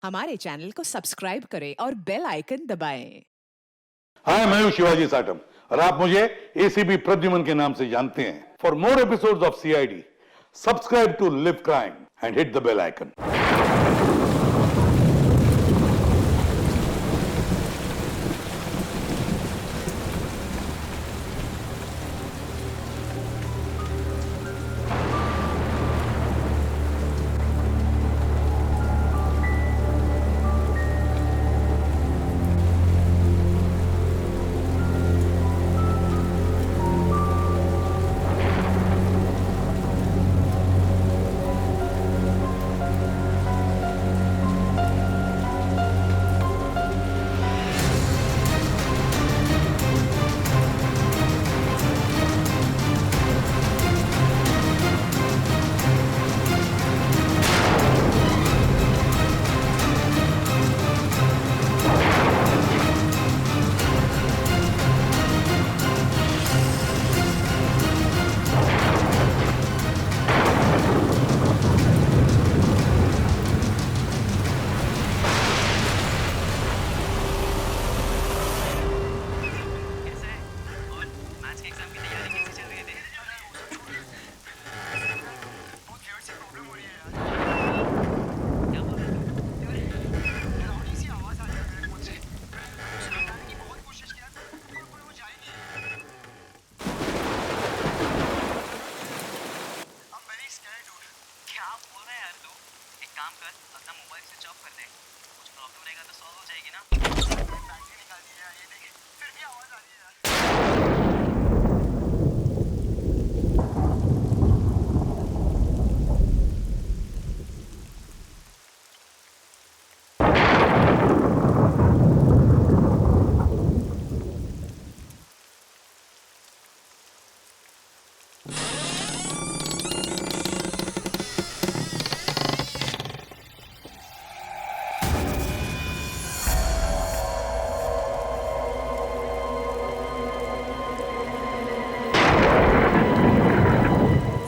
हमारे चैनल को सब्सक्राइब करें और बेल आइकन दबाएं। हाय, मैं हूं शिवाजी साटम और आप मुझे एसीपी प्रद्युमन के नाम से जानते हैं। For more episodes of CID, subscribe to live crime and hit the bell icon.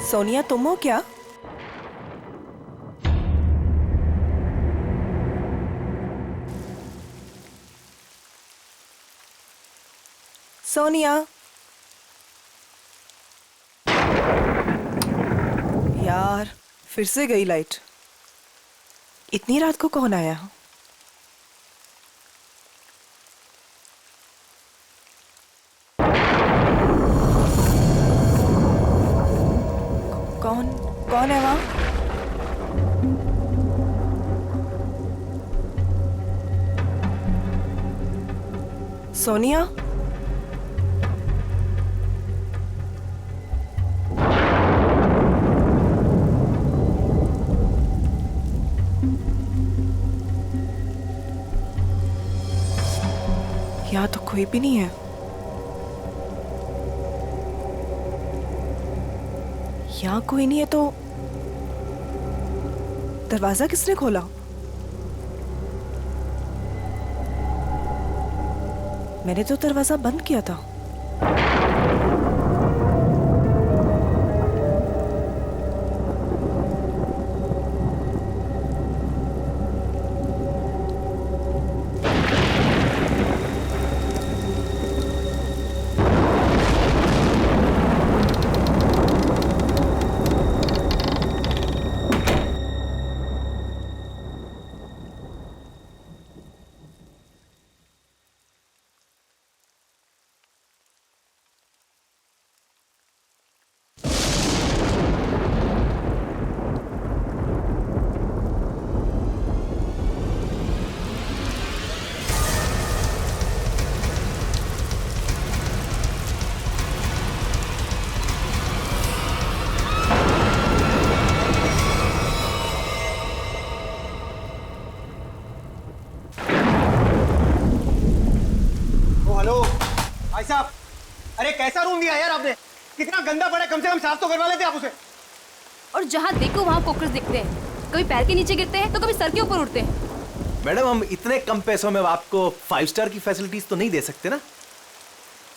Sonia, तुम हो क्या? सोनिया, यार फिर से गई लाइट। इतनी रात को कौन आया? कौन है वहां? सोनिया, यहाँ तो कोई भी नहीं है। यहाँ कोई नहीं है तो दरवाजा किसने खोला? मैंने तो दरवाजा बंद किया था। साहब, अरे कैसा रूम दिया यार आपने? कितना गंदा पड़ा है, कम से कम साफ तो करवा लेते आप उसे। और जहाँ देखो वहाँ कॉकरोच दिखते हैं, कभी पैर के नीचे गिरते हैं तो कभी सर के ऊपर उड़ते हैं। मैडम, हम इतने कम पैसों में आपको 5 स्टार की फैसिलिटीज तो नहीं दे सकते ना।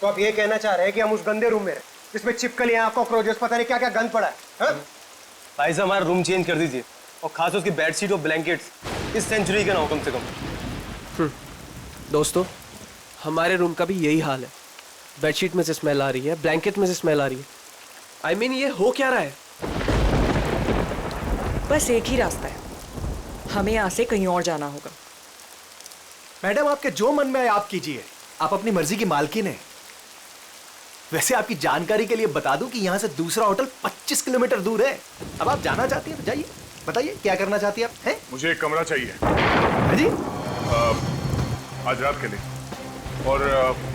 तो आप ये कहना चाह रहे हैं कि हम उस गंदे रूम में जिसमें छिपकलियां, कॉकरोचेस, पता नहीं क्या क्या गंद पड़ा है? भाई साहब, हमारा रूम चेंज कर दीजिए और खास उसकी बेडशीट और ब्लैंकेट्स इस सेंचुरी का ना हो कम से कम। दोस्तों, हमारे रूम का भी यही हाल है। बेडशीट में से स्मेल आ रही है, ब्लैंकेट में से स्मेल आ रही है। I mean, ये हो क्या रहा है? बस एक ही रास्ता है, हमें यहाँ से कहीं और जाना होगा। मैडम, आपके जो मन में आए आप कीजिए, आप अपनी मर्जी की मालकिन हैं। वैसे आपकी जानकारी के लिए बता दूं कि यहाँ से दूसरा होटल 25 किलोमीटर दूर है। अब आप जाना चाहती हैं तो जाइए, बताइए क्या करना चाहती हैं आप? हैं? मुझे एक कमरा चाहिए हाँ जी? आज रात के लिए। और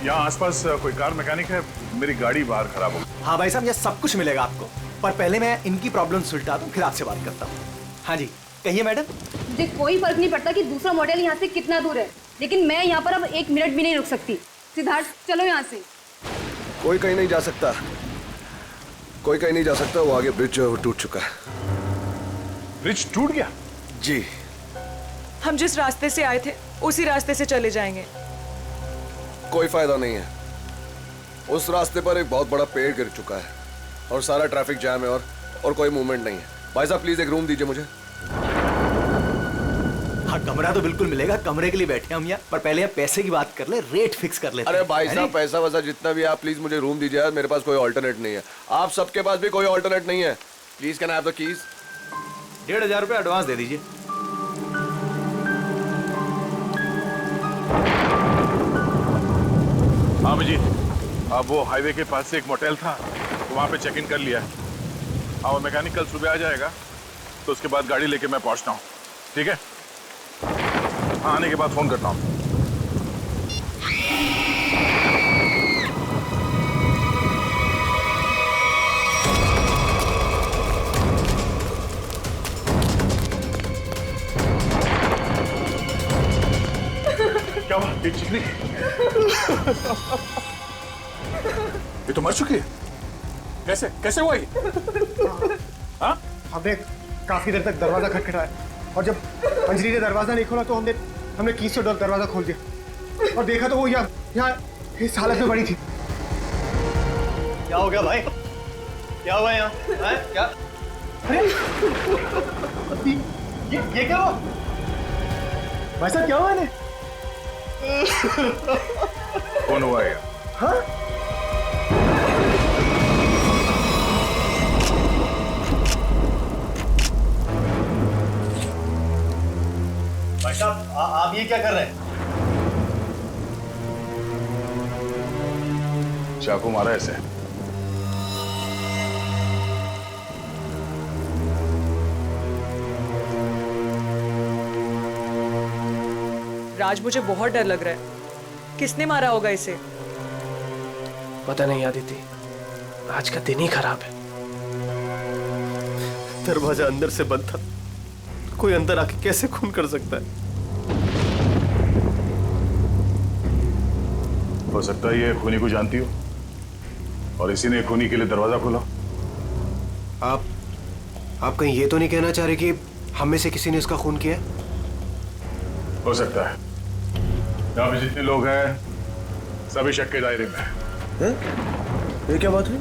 यहाँ आसपास कोई कार मैकेनिक है? मेरी गाड़ी बाहर खराब हो गई। हाँ भाई साहब, ये सब कुछ मिलेगा आपको, पर पहले मैं इनकी प्रॉब्लम सुलझा दूं, फिर आपसे बात करता हूँ। हाँ जी, कहिए मैडम। मुझे कोई फर्क नहीं पड़ता कि दूसरा मॉडल यहाँ से कितना दूर है, लेकिन मैं यहाँ पर अब 1 मिनट भी नहीं रुक सकती। सिद्धार्थ, चलो यहाँ से। कोई कहीं नहीं जा सकता, कोई कहीं नहीं जा सकता। वो आगे ब्रिज जो है वो टूट चुका है। ब्रिज टूट गया? जी। हम जिस रास्ते से आए थे उसी रास्ते से चले जाएंगे। कोई फायदा नहीं है, उस रास्ते पर एक बहुत बड़ा पेड़ गिर चुका है और सारा ट्रैफिक जैम है और कोई मूवमेंट नहीं है। भाई साहब प्लीज एक रूम दीजिए मुझे। हाँ, कमरा तो बिल्कुल मिलेगा, कमरे के लिए बैठे हम यहाँ, पर पहले आप पैसे की बात कर ले, रेट फिक्स कर लेते हैं। अरे भाई साहब, पैसा वैसा जितना भी आप प्लीज मुझे रूम दीजिए यार, मेरे पास कोई ऑल्टरनेट नहीं है। आप सबके पास भी कोई ऑल्टरनेट नहीं है। Please can I have the keys? 1500 रुपये एडवांस दे दीजिए। हाँ अभिजीत, अब वो हाईवे के पास से एक मोटेल था, तो वहाँ पे चेक इन कर लिया है। और मैकेनिक कल सुबह आ जाएगा, तो उसके बाद गाड़ी लेके मैं पहुँचता हूँ। ठीक है? हाँ, आने के बाद फोन करता हूँ। क्या हुआ? ये चिकनी ये तो मर चुकी है। कैसे कैसे हुआ ये? हाँ? हमने काफी देर तक दरवाजा खटखटाया और जब अंजलि ने दरवाजा नहीं खोला तो हमने कीज से दरवाजा खोल दिया और देखा तो वो यहाँ इस हालत में पड़ी थी। क्या हो गया भाई? क्या हुआ यहाँ? क्या? अरे ये क्या हुआ भाई साहब? क्या हुआ इन्हें? कौन हुआ है? हाँ? भाई साहब, आप ये क्या कर रहे हैं? चाकू मारा ऐसे। राज, मुझे बहुत डर लग रहा है। किसने मारा होगा इसे? पता नहीं आदिति, आज का दिन ही खराब है। दरवाजा अंदर से बंद था, कोई अंदर आके कैसे खून कर सकता है? हो सकता है ये खूनी को जानती हो और इसी ने खूनी के लिए दरवाजा खोला। आप कहीं ये तो नहीं कहना चाह रहे कि हम में से किसी ने इसका खून किया? हो सकता है। यहाँ पे जितने लोग हैं सभी शक के दायरे में हैं। ये क्या बात हुई?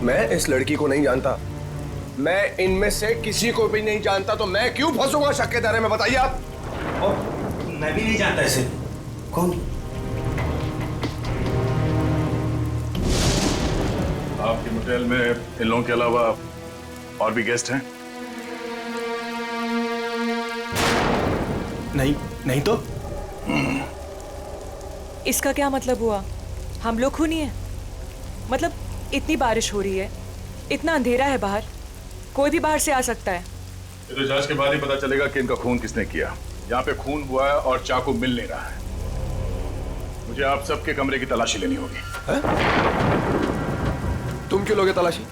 मैं इस लड़की को नहीं जानता, मैं इनमें से किसी को भी नहीं जानता, तो मैं क्यों फंसूंगा शक के दायरे में? बताइए आप। मैं भी नहीं जानता इसे। कौन? आपके मोटेल में इन लोगों के अलावा और भी गेस्ट हैं? नहीं तो? इसका क्या मतलब हुआ? हम लोग खूनी हैं? मतलब इतनी बारिश हो रही है, इतना अंधेरा है बाहर, कोई भी बाहर से आ सकता है। ये तो जांच के बाद ही पता चलेगा कि इनका खून किसने किया। यहाँ पे खून हुआ है और चाकू मिल नहीं रहा है। मुझे आप सबके कमरे की तलाशी लेनी होगी। तुम क्यों लोगे तलाशी?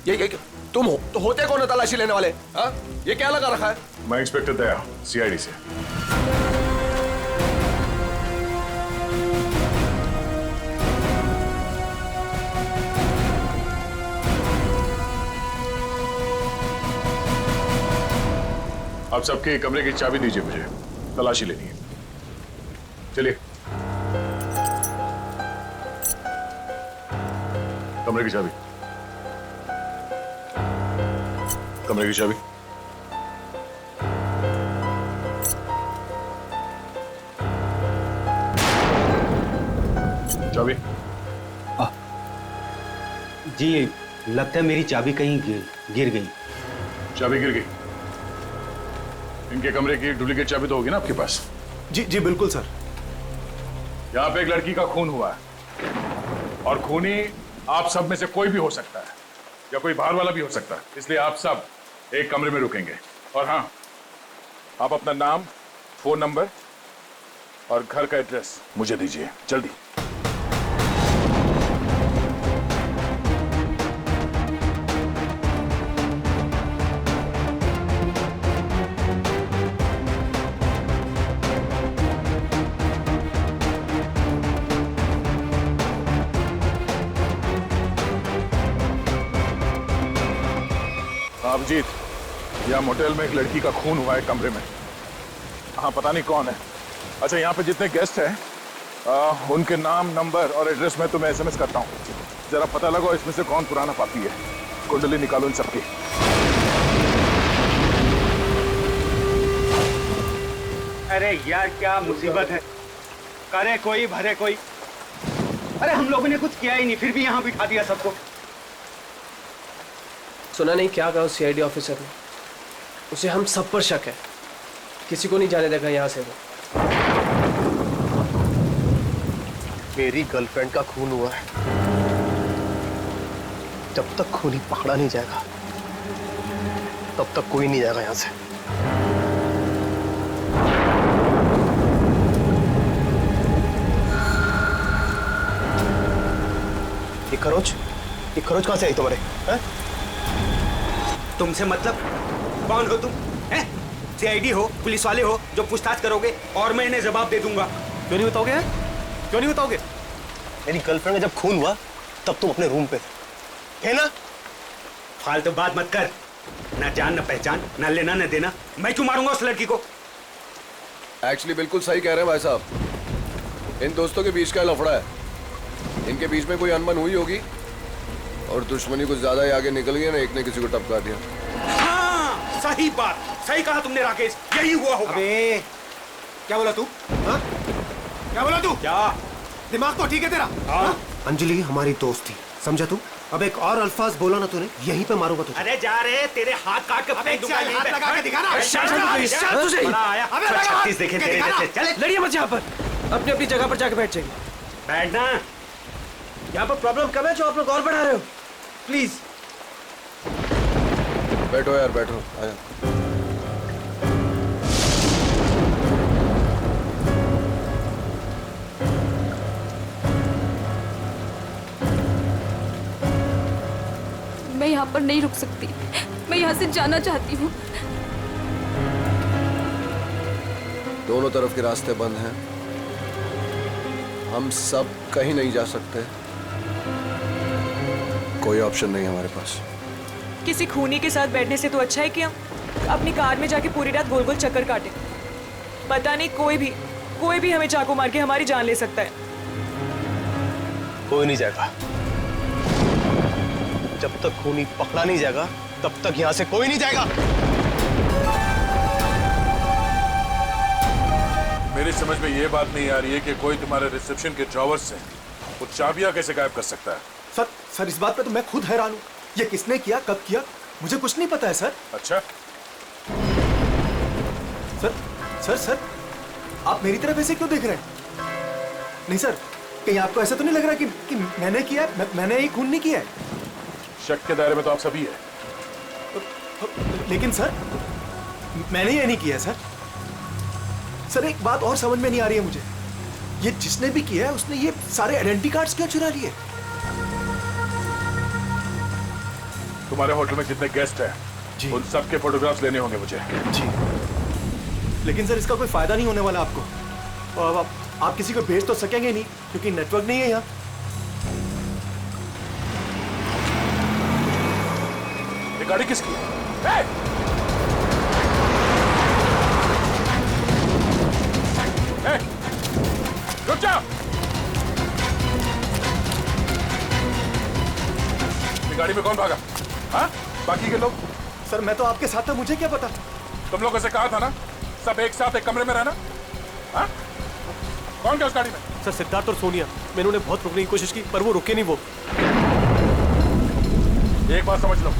ये तुम हो तो होते कौन है तलाशी लेने वाले? हा? ये क्या लगा रखा है? मैं इंस्पेक्टर दया, सीआईडी से। आप सबके कमरे की चाबी दीजिए, मुझे तलाशी लेनी है। चलिए। कमरे की चाबी। कमरे की चाबी। चाबी? जी लगता है मेरी चाबी कहीं गिर गई। चाबी गिर गई? इनके कमरे की डुप्लीकेट चाबी तो होगी ना आपके पास? जी जी बिल्कुल सर। यहाँ पे एक लड़की का खून हुआ है और खूनी आप सब में से कोई भी हो सकता है या कोई बाहर वाला भी हो सकता है, इसलिए आप सब एक कमरे में रुकेंगे। और हाँ, आप अपना नाम, फोन नंबर और घर का एड्रेस मुझे दीजिए जल्दी। अभिजीत, यहाँ मोटेल में एक लड़की का खून हुआ है कमरे में। हाँ, पता नहीं कौन है। अच्छा, यहाँ पे जितने गेस्ट हैं उनके नाम, नंबर और एड्रेस मैं तुम्हें एसएमएस करता हूँ। जरा पता लगाओ इसमें से कौन पुराना पापी है। कुंडली निकालो इन सबकी। अरे यार क्या मुसीबत है, करे कोई भरे कोई। अरे हम लोगों ने कुछ किया ही नहीं, फिर भी यहाँ बिठा दिया सबको। सुना नहीं क्या कहा उस सीआईडी ऑफिसर ने? उसे हम सब पर शक है, किसी को नहीं जाने देगा यहाँ से वो। मेरी गर्लफ्रेंड का खून हुआ है, जब तक खूनी पकड़ा नहीं जाएगा तब तक कोई नहीं जाएगा यहाँ से। ये खरोच कहाँ से आई तुम्हारे? हैं? तुमसे मतलब? कौन हो तुम? हैं? सीआईडी हो, पुलिस वाले हो जो पूछताछ करोगे और मैं इन्हें जवाब दे दूंगा। क्यों नहीं बताओगे? क्यों नहीं बताओगे? मेरी गर्लफ्रेंड का जब खून हुआ तब तुम अपने रूम पे थे, है ना? फालतू बात मत कर। ना जान ना पहचान, ना लेना ना देना। मैं क्यों मारूंगा उस लड़की को? एक्चुअली बिल्कुल सही कह रहे हैं भाई साहब। इन दोस्तों के बीच का लफड़ा है। इनके बीच में कोई अनबन हुई होगी और दुश्मनी कुछ ज्यादा ही आगे निकल गई ना, एक ने किसी को टपका दिया। हाँ, सही बात, सही कहा तुमने राकेश, यही हुआ होगा। अबे क्या बोला तू? हाँ? क्या बोला तू? क्या दिमाग तो ठीक है तेरा? हाँ? अंजलि हमारी दोस्त थी, समझा तू? अब एक और अल्फाज बोला ना तूने, यहीं पे मारूंगा तुझे। अरे जा रहे, तेरे हाथ काट के फेंक दूंगा यहीं पे। हाथ लगा के दिखा ना। बड़ा आया। 36 देखे तेरे जैसे। चल लड़िए मत यहाँ पर, अपनी अपनी जगह पर जाके बैठ जाइए। बैठना। यहाँ पर प्रॉब्लम कम है जो आप लोग और बढ़ा रहे हो। प्लीज बैठो यार, बैठो। आया। मैं यहाँ पर नहीं रुक सकती, मैं यहाँ से जाना चाहती हूँ। दोनों तरफ के रास्ते बंद हैं, हम सब कहीं नहीं जा सकते। कोई ऑप्शन नहीं हमारे पास। किसी खूनी के साथ बैठने से तो अच्छा है कि हम अपनी कार में जाके पूरी रात गोल गोल चक्कर काटें। पता नहीं कोई भी हमें चाकू मार के हमारी जान ले सकता है। कोई नहीं जाएगा, जब तक खूनी पकड़ा नहीं जाएगा तब तक यहाँ से कोई नहीं जाएगा। मेरी समझ में ये बात नहीं आ रही है कि कोई तुम्हारे रिसेप्शन के ड्रॉवर से वो चाबियां कैसे गायब कर सकता है? सर इस बात पे तो मैं खुद हैरान हूँ। ये किसने किया, कब किया, मुझे कुछ नहीं पता है सर। अच्छा, सर आप मेरी तरफ ऐसे क्यों देख रहे हैं? नहीं सर, कहीं आपको ऐसा तो नहीं लग रहा कि मैंने किया है? मैंने ये खून नहीं किया है। शक के दायरे में तो आप सभी है। लेकिन सर मैंने ये नहीं किया सर। सर एक बात और समझ में नहीं आ रही है मुझे, ये जिसने भी किया है उसने ये सारे आइडेंटिटी कार्ड्स क्यों चुरा लिए? तुम्हारे होटल में जितने गेस्ट हैं जी, उन सबके फोटोग्राफ्स लेने होंगे मुझे। जी, लेकिन सर इसका कोई फायदा नहीं होने वाला आपको। और आप किसी को भेज तो सकेंगे नहीं क्योंकि नेटवर्क नहीं है यहाँ। ये गाड़ी किसकी है? रुक जाओ। ये गाड़ी में कौन भागा? हाँ? बाकी के लोग? सर मैं तो आपके साथ था, मुझे क्या पता। तुम लोगों से कहा था ना सब एक साथ एक कमरे में रहना। हाँ? कौन क्या उस गाड़ी में? सर सिद्धार्थ और सोनिया। मैंने उन्हें बहुत रोकने की कोशिश की पर वो रुके नहीं। वो एक बात समझ लो,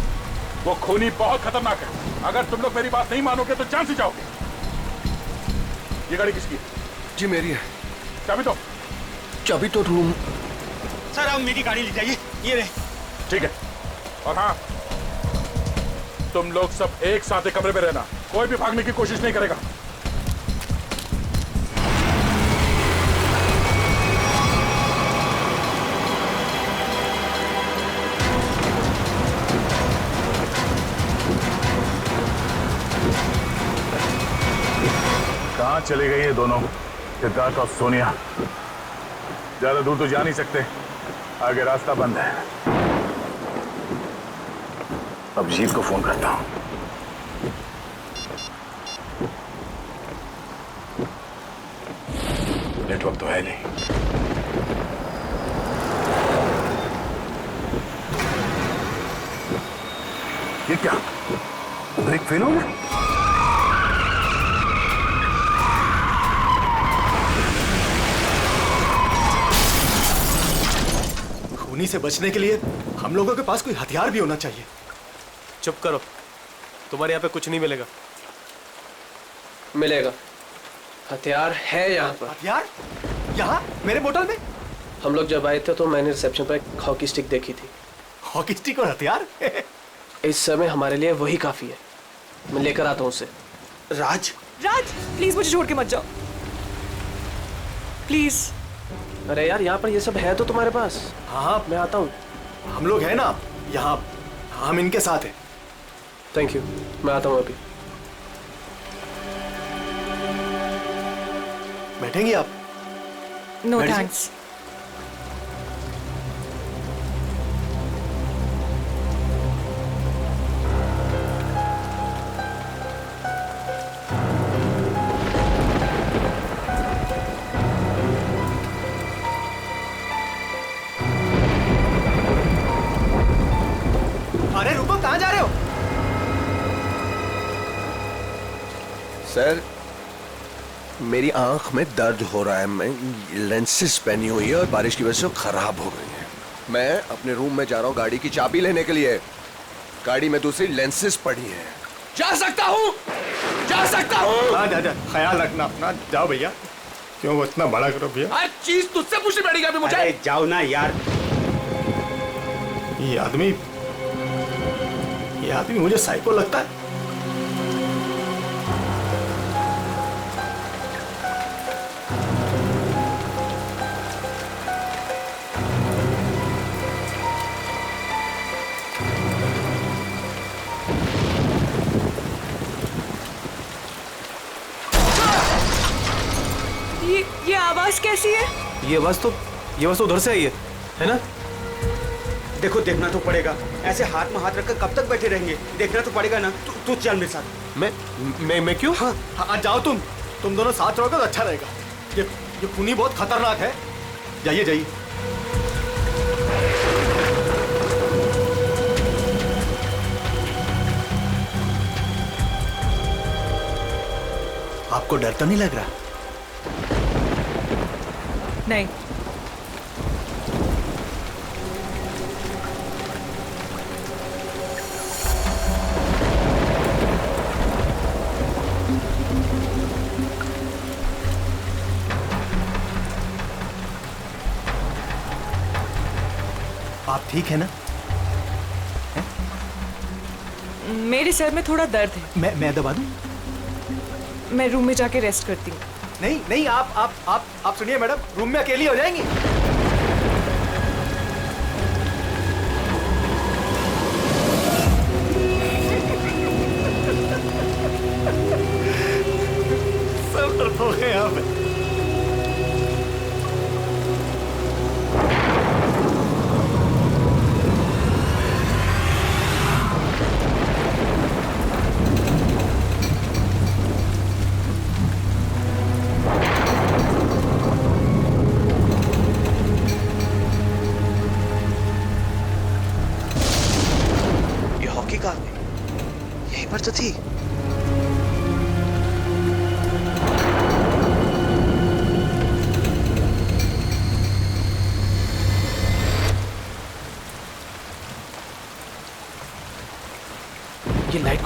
वो खूनी बहुत खतरनाक है। अगर तुम लोग मेरी बात नहीं मानोगे तो जान से जाओगे। ये गाड़ी किसकी है? जी मेरी है। चाबी दो। चाबी तो रूम। सर आप मेरी गाड़ी ले जाइए, ये रहे। ठीक है। और हाँ, तुम लोग सब एक साथ एक कमरे में रहना, कोई भी भागने की कोशिश नहीं करेगा। कहाँ चले गए ये दोनों, सिद्धार्थ और सोनिया? ज्यादा दूर तो जा नहीं सकते, आगे रास्ता बंद है। अब जीत को फोन करता हूं। नेटवर्क तो है नहीं। ये क्या, ब्रेक फेल हो गया? खूनी से बचने के लिए हम लोगों के पास कोई हथियार भी होना चाहिए। चुप करो, तुम्हारे यहाँ पे कुछ नहीं मिलेगा। मिलेगा, हथियार है यहाँ पर। हथियार यहाँ मेरे बोतल में? हम लोग जब आए थे तो मैंने रिसेप्शन पर एक हॉकी स्टिक देखी थी। हॉकी स्टिक और हथियार? इस समय हमारे लिए वही काफी है। मैं लेकर आता हूँ उसे। राज, राज प्लीज मुझे छोड़ के मत जाओ, प्लीज। अरे यार, यहाँ पर ये सब है तो तुम्हारे पास। हाँ मैं आता हूँ। हम लोग हैं ना यहाँ, हम इनके साथ हैं। थैंक यू, मैं आता हूँ अभी। बैठेंगे आप? नो बैठ जाइए। थैंक्स। अरे रुको, कहाँ जा रहे हो? सर मेरी आंख में दर्द हो रहा है, मैं लेंसेज पहनी हुई है और बारिश की वजह से वो खराब हो गई है। मैं अपने रूम में जा रहा हूँ गाड़ी की चाबी लेने के लिए। गाड़ी में दूसरी लेंसेज पड़ी है। जा सकता हूँ, जा सकता हूँ। हाँ जा, ख्याल रखना अपना। जाओ भैया, क्यों वो इतना बड़ा करो भैया। हर चीज तुझसे पूछनी पड़ेगी अभी मुझे। अरे जाओ ना यार। ये आदमी मुझे साइको लगता है। ये आवाज कैसी है? ये आवाज तो उधर से आई है ना? देखो, देखना तो पड़ेगा। ऐसे हाथ में हाथ रखकर कब तक बैठे रहेंगे? देखना तो पड़ेगा ना। तू चल मेरे साथ। मैं क्यों? हाँ जाओ, तुम दोनों साथ रहोगे तो अच्छा रहेगा। ये खूनी बहुत खतरनाक है। जाइए जाइए। आपको डर तो नहीं लग रहा? नहीं। आप ठीक है ना? मेरे सर में थोड़ा दर्द है। मैं दबा दूं? मैं रूम में जाके रेस्ट करती हूँ। नहीं, आप सुनिए मैडम, रूम में अकेली हो जाएंगी। सब डरपोक हैं यहाँ पे। यहीं पर तो थी।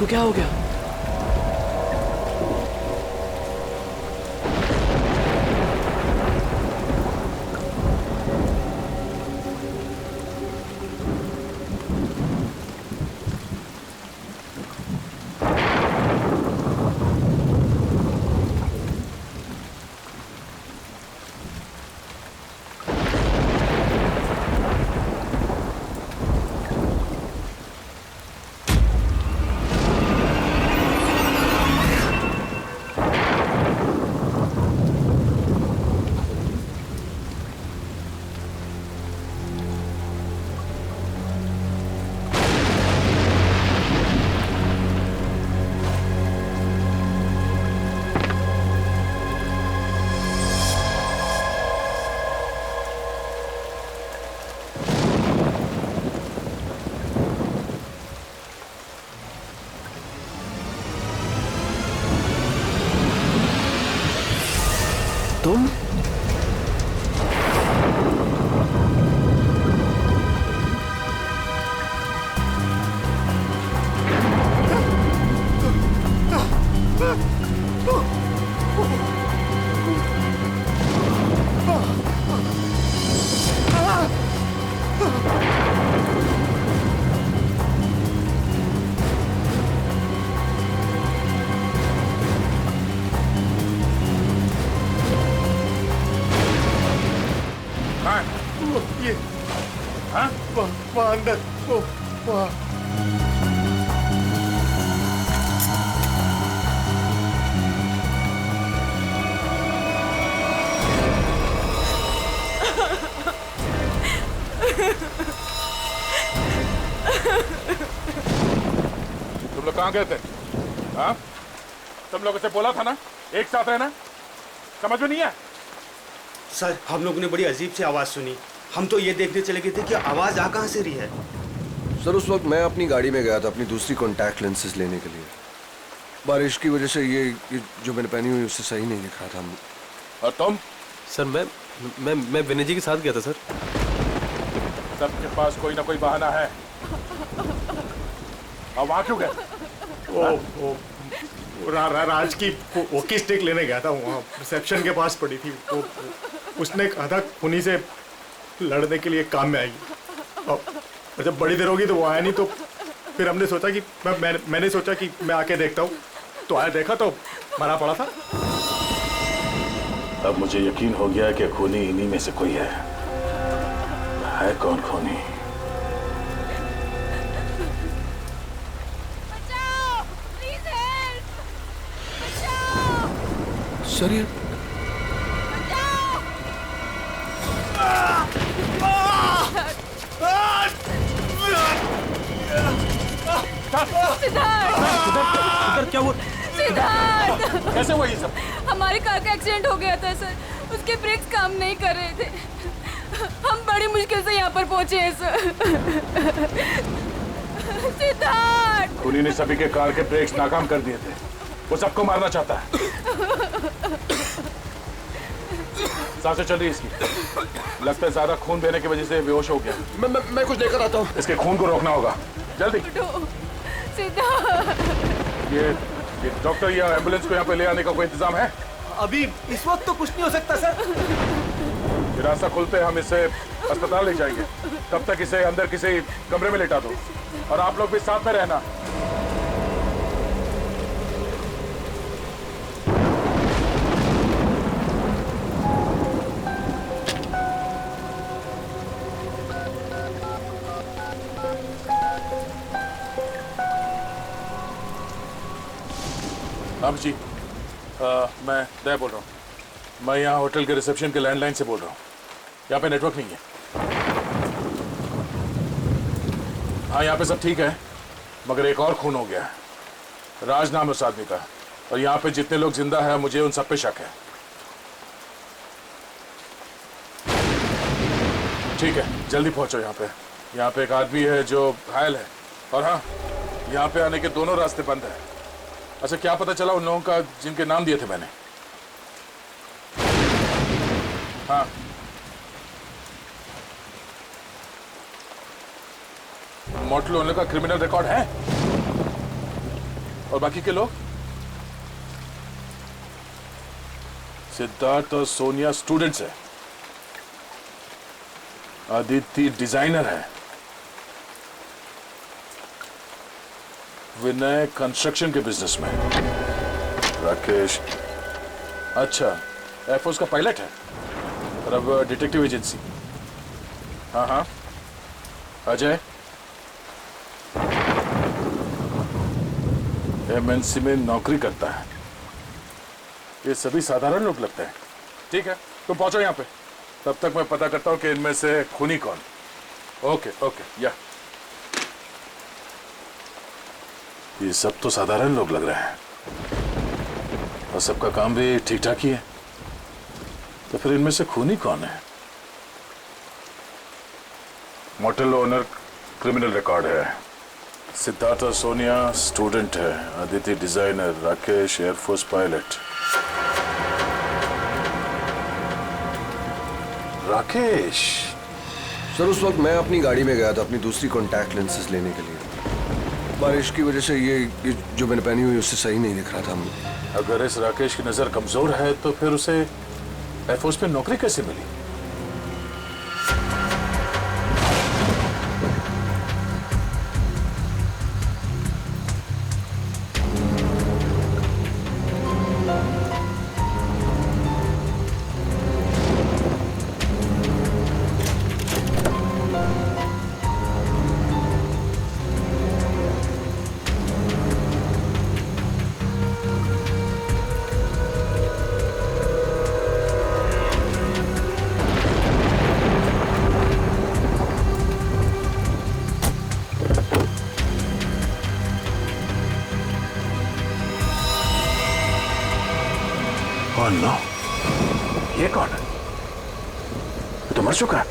इनको क्या हो गया? तुम? ये हाँ? वहाँ अंदर वो वहाँ तुम लोग कहाँ गए थे? हाँ? तुम लोगों से बोला था ना एक साथ रहना, समझ में नहीं है? सर हम लोगों ने बड़ी अजीब सी आवाज सुनी, हम तो ये देखने चले गए थे कि आवाज आ कहाँ से रही है। सर उस वक्त मैं अपनी गाड़ी में गया था अपनी दूसरी कॉन्टैक्ट लेंसेज लेने के लिए। बारिश की वजह से ये जो मैंने पहनी हुई उससे सही नहीं दिख रहा था। और तुम? सर मैं विनय जी के साथ गया था सर। सबके पास कोई ना कोई बहाना है। अब वहाँ क्यों गए? राज की वॉकी स्टिक लेने गया था, वहाँ रिसेप्शन के पास पड़ी थी। उसने कहा था खूनी से लड़ने के लिए काम में आएगी, और जब बड़ी देर होगी तो वो आया नहीं, तो फिर हमने सोचा कि मैंने सोचा कि मैं आके देखता हूँ, तो आया देखा तो मरा पड़ा था। अब मुझे यकीन हो गया कि खूनी इन्हीं में से कोई है। कौन खूनी? सर ये सिद्धार्थ क्या हुआ? सिद्धार्थ कैसे हुआ ये सब? हमारी कार का एक्सीडेंट हो गया था सर, उसके ब्रेक्स काम नहीं कर रहे थे, हम बड़ी मुश्किल से यहाँ पर पहुंचे हैं सर। सिद्धार्थ खूनी ने सभी के कार के ब्रेक्स नाकाम कर दिए थे, वो सबको मारना चाहता है। सांसें चल रही इसकी, लगता है ज्यादा खून देने की वजह से बेहोश हो गया। मैं कुछ लेकर आता हूँ। इसके खून को रोकना होगा जल्दी। सिद्धार्थ ये डॉक्टर या एम्बुलेंस को यहाँ पे ले आने का कोई इंतजाम है? अभी इस वक्त तो कुछ नहीं हो सकता सर। ये रास्ता खुलते हम इसे अस्पताल ले जाएंगे, तब तक इसे अंदर किसी कमरे में लेटा दो, और आप लोग भी साथ में रहना। हम जी मैं दया बोल रहा हूँ। मैं यहाँ होटल के रिसेप्शन के लैंडलाइन से बोल रहा हूँ। यहाँ पे नेटवर्क नहीं है। हाँ यहाँ पे सब ठीक है, मगर एक और खून हो गया है। राज नाम है उस आदमी का, और यहाँ पे जितने लोग जिंदा हैं मुझे उन सब पे शक है। ठीक है जल्दी पहुँचो यहाँ पे। यहाँ पे एक आदमी है जो घायल है, और हाँ यहाँ पे आने के दोनों रास्ते बंद है। अच्छा क्या पता चला उन लोगों का जिनके नाम दिए थे मैंने? हाँ मोटलो उन लोगों का क्रिमिनल रिकॉर्ड है? और बाकी के लोग? सिद्धार्थ और सोनिया स्टूडेंट्स है, आदित्य डिजाइनर है, विनय कंस्ट्रक्शन के बिजनेस में, राकेश अच्छा एयरफोर्स का पायलट है और अब डिटेक्टिव एजेंसी। हाँ हाँ, अजय एमएनसी में नौकरी करता है। ये सभी साधारण लोग लगते हैं। ठीक है, तुम पहुंचो यहाँ पे, तब तक मैं पता करता हूँ कि इनमें से खूनी कौन। ओके ओके, या ये सब तो साधारण लोग लग रहे हैं और सबका काम भी ठीक ठाक ही है, तो फिर इनमें से खूनी कौन है? मोटेल ओनर क्रिमिनल रिकॉर्ड है, सिद्धार्थ और सोनिया स्टूडेंट है, Aditya designer, Rakesh air force pilot. Rakesh sir, उस वक्त मैं अपनी गाड़ी में गया था अपनी दूसरी कॉन्टैक्ट लेंसेज लेने के लिए। बारिश की वजह से ये जो मैंने पहनी हुई उससे सही नहीं दिख रहा था मुझे। अगर इस राकेश की नजर कमजोर है तो फिर उसे एयरफोर्स में नौकरी कैसे मिली? Oh no, ये कौन है? ये तो मर चुका है।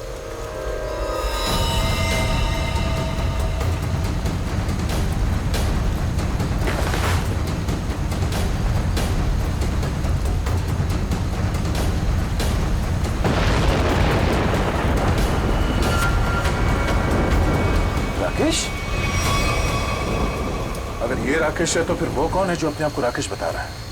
राकेश? अगर ये राकेश है तो फिर वो कौन है जो अपने आप को राकेश बता रहा है?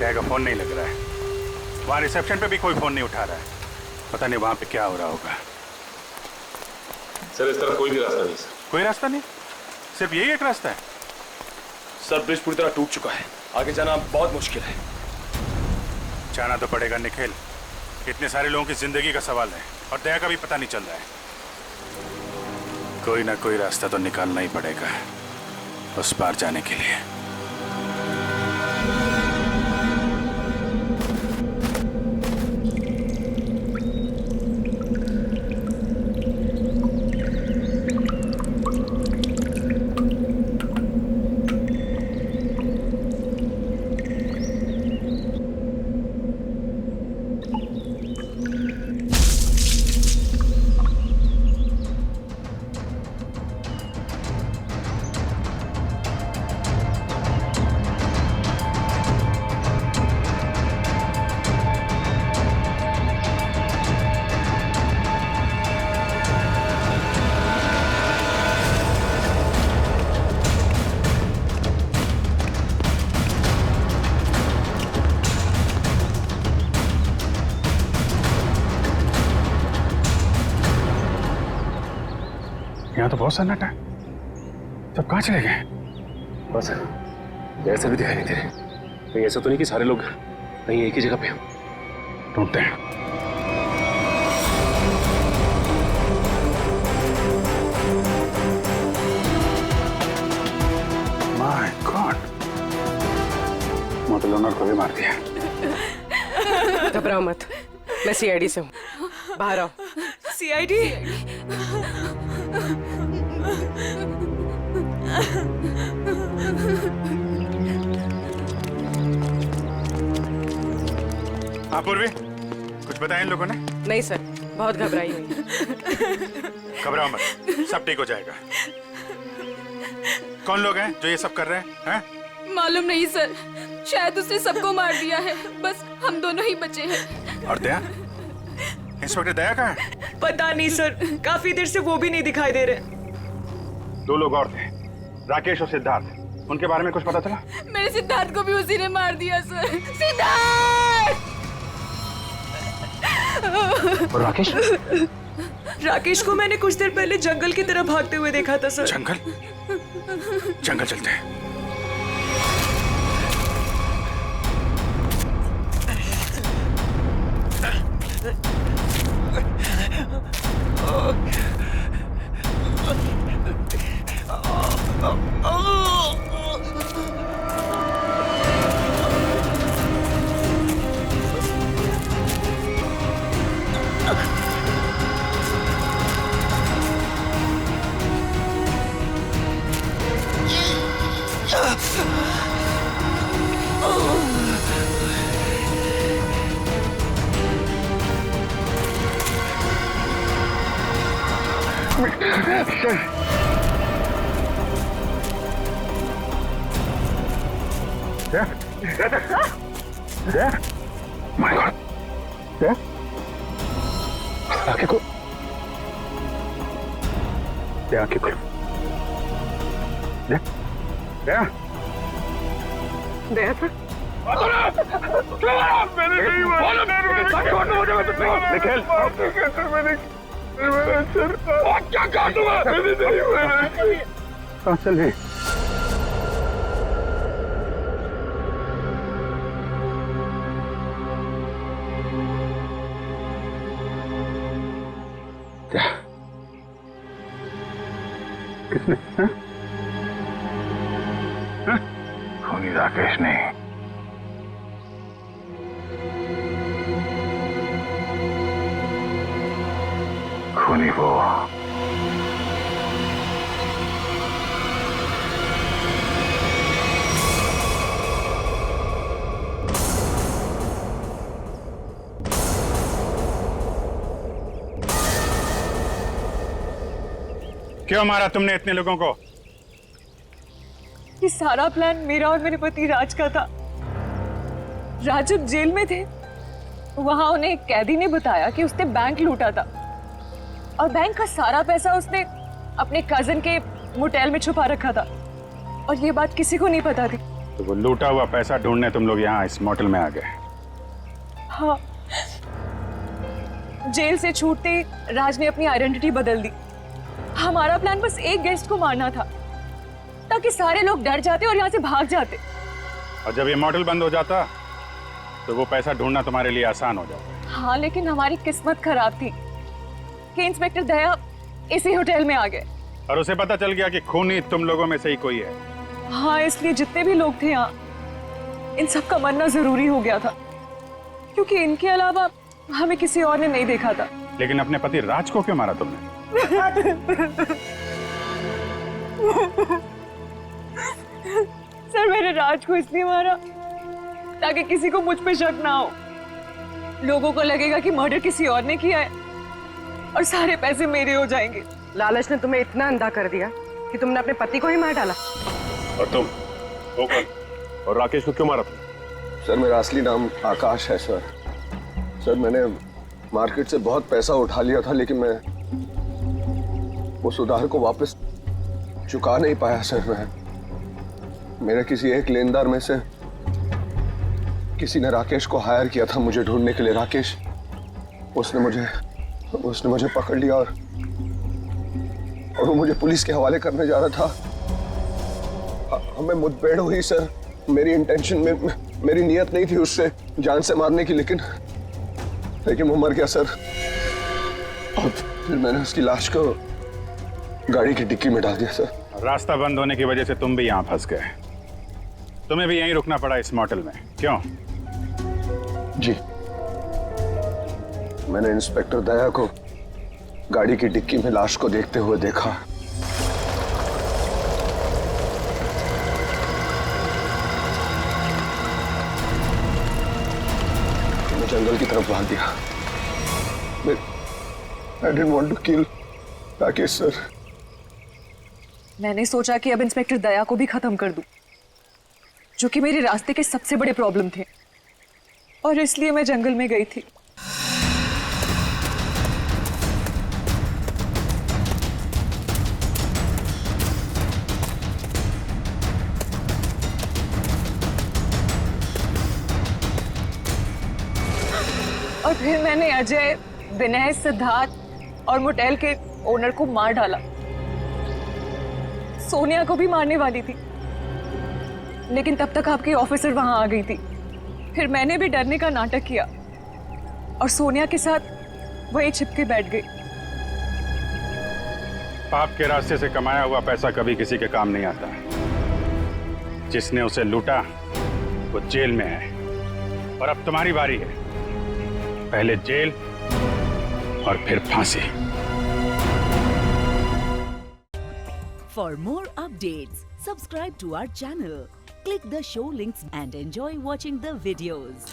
का फोन नहीं लग रहा है, वहां रिसेप्शन पे भी कोई फोन नहीं उठा रहा है, पता नहीं वहां पे क्या हो रहा होगा। सर इस तरफ कोई भी रास्ता नहीं सर। कोई रास्ता नहीं, सिर्फ यही एक रास्ता है। सर ब्रिज पूरी तरह टूट चुका है, आगे जाना बहुत मुश्किल है। जाना तो पड़ेगा निखिल, इतने सारे लोगों की जिंदगी का सवाल है और दया का भी पता नहीं चल रहा है। कोई ना कोई रास्ता तो निकालना ही पड़ेगा उस पार जाने के लिए। यहाँ तो बहुत सन्नाटा है, सब कहाँ चले गए? बस ऐसा भी दिखाई नहीं दे रहे, कहीं ऐसा तो नहीं कि सारे लोग कहीं एक ही जगह पे ढूंढते हैं। माय गॉड, मोटेल ओनर को भी मार दिया। घबराओ मत, मैं सीआईडी से हूँ, बाहर आओ। सीआईडी? हाँ पूर्वी, कुछ बताया इन लोगों ने? नहीं सर, बहुत घबराई हुई है। घबराओ मत, सब ठीक हो जाएगा। कौन लोग हैं जो ये सब कर रहे हैं? मालूम नहीं सर, शायद उसने सबको मार दिया है, बस हम दोनों ही बचे हैं। और दया? इंस्पेक्टर दया कहाँ है? पता नहीं सर, काफी देर से वो भी नहीं दिखाई दे रहे। 2 लोग और थे, राकेश और सिद्धार्थ। उनके बारे में कुछ पता चला? मेरे सिद्धार्थ को भी उसी ने मार दिया सर। सिद्धार्थ! और राकेश? राकेश को मैंने कुछ देर पहले जंगल की तरफ भागते हुए देखा था सर। जंगल? जंगल चलते हैं। My God. Dea? आंखें खोल। दया आंखें खोल। दया? दया? दया सर? निखिल! कहाँ चले? क्या? किसने? खूनी राकेश ने। खूनी वो। क्यों मारा तुमने इतने लोगों को? ये सारा प्लान मेरा और मेरे पति राज का था। राज जब जेल में थे, वहां उन्हें एक कैदी ने बताया कि उसने बैंक लूटा था और बैंक का सारा पैसा उसने अपने कजन के मोटेल में छुपा रखा था और ये बात किसी को नहीं पता थी। तो वो लूटा हुआ पैसा ढूंढने तुम लोग यहाँ इस मोटेल में आ गए? हाँ, जेल से छूटते ही राज ने अपनी आइडेंटिटी बदल दी। हमारा प्लान बस एक गेस्ट को मारना था ताकि सारे लोग डर जाते और यहाँ से भाग जाते। और जब ये मॉडल बंद हो जाता तो वो पैसा ढूंढना तुम्हारे लिए आसान हो जाता। हाँ, लेकिन हमारी किस्मत खराब थी कि इंस्पेक्टर दया इसी होटल में आ गए और उसे पता चल गया कि खूनी तुम लोगों में से ही कोई है। हाँ, इसलिए जितने भी लोग थे यहाँ, इन सब का मरना जरूरी हो गया था क्योंकि इनके अलावा हमें किसी और ने नहीं देखा था। लेकिन अपने पति राज को क्यों मारा तुमने? सर, मैंने राज को इसलिए मारा ताकि किसी को मुझ पे शक ना हो। लोगों को लगेगा कि मर्डर किसी और ने किया है और सारे पैसे मेरे हो जाएंगे। लालच ने तुम्हें इतना अंधा कर दिया कि तुमने अपने पति को ही मार डाला। और तुम? वो कौन? और राकेश को क्यों मारा तुम? सर, मेरा असली नाम आकाश है सर। सर, मैंने मार्केट से बहुत पैसा उठा लिया था लेकिन मैं उस उधार को वापस चुका नहीं पाया सर। मेरे किसी एक लेनदार में से किसी ने राकेश को हायर किया था मुझे ढूंढने के लिए। राकेश, उसने मुझे पकड़ लिया और वो मुझे पुलिस के हवाले करने जा रहा था। हमें मुठभेड़ हुई सर। मेरी इंटेंशन में, मेरी नियत नहीं थी उससे जान से मारने की, लेकिन वो मर गया सर। और फिर मैंने उसकी लाश को गाड़ी की डिक्की में डाल दिया सर। रास्ता बंद होने की वजह से तुम भी यहाँ फंस गए। तुम्हें भी यहीं रुकना पड़ा इस मोटेल में, क्यों? जी, मैंने इंस्पेक्टर दया को गाड़ी की डिक्की में लाश को देखते हुए देखा। जंगल की तरफ भाग गया। I didn't want to kill Rakesh sir. मैंने सोचा कि अब इंस्पेक्टर दया को भी खत्म कर दूं, जो कि मेरे रास्ते के सबसे बड़े प्रॉब्लम थे, और इसलिए मैं जंगल में गई थी। और फिर मैंने अजय, विनय, सिद्धार्थ और मोटेल के ओनर को मार डाला। सोनिया को भी मारने वाली थी, लेकिन तब तक आपकी ऑफिसर वहां आ गई थी। फिर मैंने भी डरने का नाटक किया और सोनिया के साथ वहीं छिप के बैठ गई। पाप के रास्ते से कमाया हुआ पैसा कभी किसी के काम नहीं आता। जिसने उसे लूटा वो जेल में है, और अब तुम्हारी बारी है। पहले जेल और फिर फांसी। For more updates, subscribe to our channel, click the show links and enjoy watching the videos.